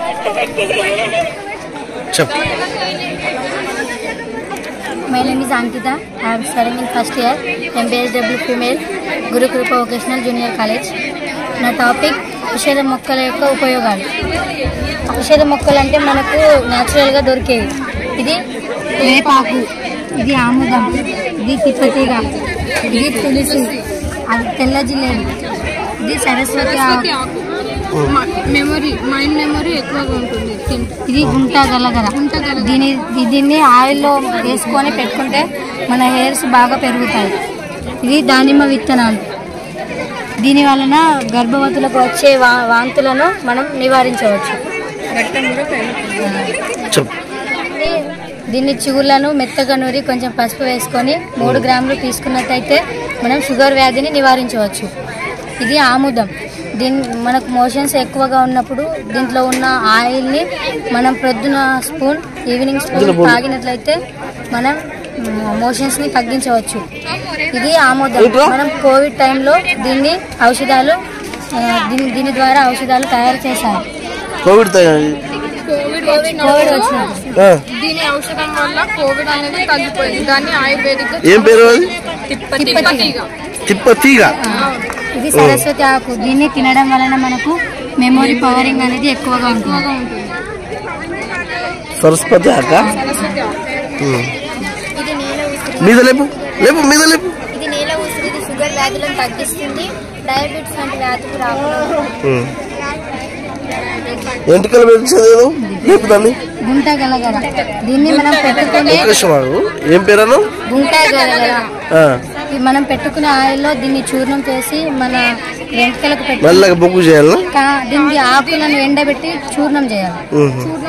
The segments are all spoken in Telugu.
My name is Ankita. I am studying in first year MPSW Female Guru Kripa Vocational Junior College. నా టాపిక్ ఔషధ మొక్కల యొక్క ఉపయోగాలు. ఔషధ మొక్కలు అంటే మనకు న్యాచురల్గా దొరికేవి. ఇది వేపాకు, ఇది ఆముదం, ఇది తిప్పతీగ, ఇది తులసి, అది తెల్ల జిల్లేడు, ఇది సరస్వతి ఆకు. మైండ్ మెమరీ ఎక్కువగా ఉంటుంది. ఇది గుంట గలగర. దీన్ని ఆయిల్లో వేసుకొని పెట్టుకుంటే మన హెయిర్స్ బాగా పెరుగుతాయి. ఇది దానిమ్మ విత్తనాలు. దీని వలన గర్భవతులకు వచ్చే వాంతులను మనం నివారించవచ్చు. దీన్ని చిగుళ్ళను మెత్తగా నూరి కొంచెం పసుపు వేసుకొని 3 గ్రాములు తీసుకున్నట్టయితే మనం షుగర్ వ్యాధిని నివారించవచ్చు. ఇది ఆముదం. మనకు మోషన్స్ ఎక్కువగా ఉన్నప్పుడు దీంట్లో ఉన్న ఆయిల్ని మనం ప్రొద్దున స్పూన్, ఈవినింగ్ స్పూన్ తాగినట్లయితే మనం మోషన్స్ని తగ్గించవచ్చు. ఇది ఆమోదం. మనం కోవిడ్ టైంలో దీని ద్వారా ఔషధాలు తయారు చేశారు. కోవిడ్ దీని ఔషధం వల్ల కోవిడ్ అనేది తగ్గిపోయింది. దాన్ని ఆయుర్వేదిక్ తిప్పతీగ. ఇది సరస్వతి ఆకు. దీన్ని తినడం వలన మనకు మెమొరీ పవరింగ్ అనేది ఎక్కువగా ఉంటుంది. సరస్వతి ఆక మీద లేపు లేపు మీద లేపు. ఇది నేల ఉసిరి. ఇది షుగర్ వ్యాధులను తగ్గిస్తుంది. డయాబెటిస్ వంటి వ్యాధులు రాకుండా. ఎంటికలు పెంచేది లేపుదాన్ని గుంట గలగర. దీన్ని మనం పెట్టుకునే ఏం పేరు గుంట గలగర. మనం పెట్టుకునే ఆయిల్లో దీన్ని చూర్ణం చేసి మన వెంట్రుకలకు బొగ్గు చేయాలి. దీనికి ఆకులను ఎండబెట్టి చూర్ణం చేయాలి.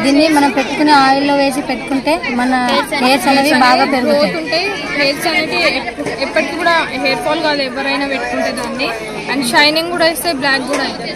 దీన్ని మనం పెట్టుకునే ఆయిల్లో వేసి పెట్టుకుంటే మన హెయిర్స్ అనేవి బాగా పెరుగుతాయి. హెయిర్స్ అనేది ఎప్పటికి కూడా హెయిర్ ఫాల్ కాదు ఎవరైనా పెట్టుకుంటే దాన్ని. అండ్ షైనింగ్ కూడా ఇస్తే బ్లాక్ కూడా అవుతుంది.